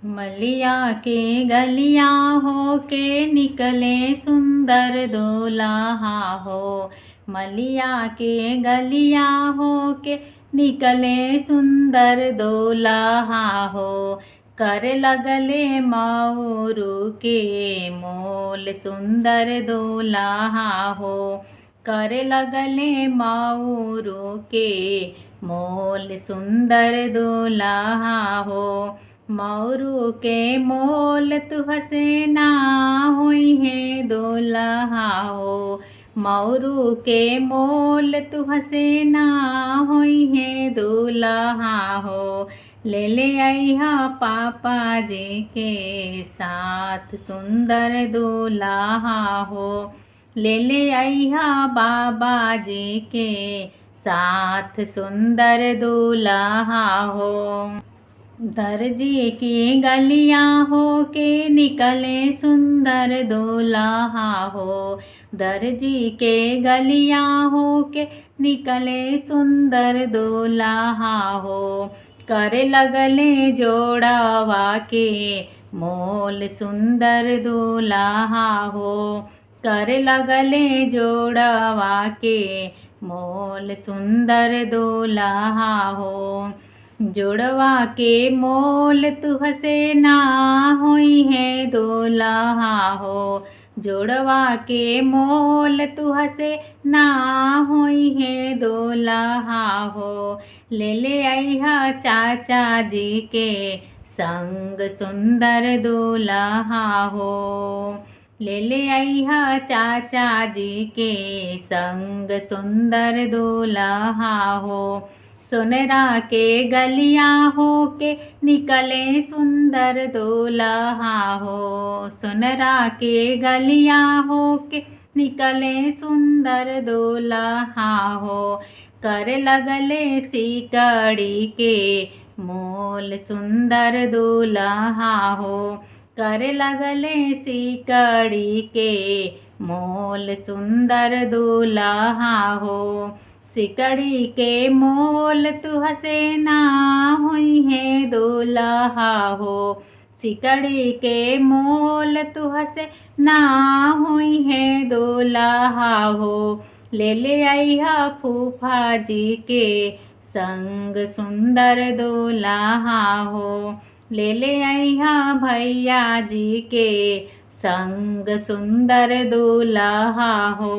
मलिया के गलिया हो के निकले सुंदर दुल्हा हो। मलिया के गलिया हो के निकले सुंदर दुल्हा हो। कर लगले मऊरू के मोल सुंदर दुल्हा हो। कर लगले मऊरू के मोल सुंदर दुल्हा हो। मऊरू के मोल तुहसे ना होई है दुल्हा हो। मऊरू के मोल तुहसे ना होई है दुल्हा हो। ले ले आइहा पापा जी के साथ सुंदर दुल्हा हो। ले ले आइहा बाबा जी के साथ सुंदर दुल्हा हो। दर्जी की गलियां हो के निकले सुंदर दुल्हा हो। दर्जी के गलियां हो के निकले सुंदर दुल्हा हो। करे लगले जोड़वा के मोल सुंदर दुल्हा हो। करे लगले जोड़वा के मोल सुंदर दुल्हा हो। जोड़वा के मोल तुहसे ना होई है दुल्हा हो। जोड़वा के मोल तुहसे ना होई है दुल्हा हो। ले ले आइहा चाचा जी के संग सुंदर दुल्हा हो। ले ले आइहा चाचा जी के संग सुंदर दुल्हा हो। सोनरा के गलियां हो के निकले सुंदर दुल्हा हो। सोनरा के गलियां हो के निकले सुंदर दुल्हा हो। कर लगले सिकड़ी के मोल सुंदर दुल्हा हो। कर लगले सिकड़ी के मोल सुंदर दुल्हा हो। सिकड़ी के मोल तुहसे ना होई है दुल्हा हो। सिकड़ी के मोल तुहसे ना होई है दुल्हा हो। ले ले आइहा फूफा जी के संग सुंदर दुल्हा हो। ले ले आइहा भैया जी के संग सुंदर दुल्हा हो।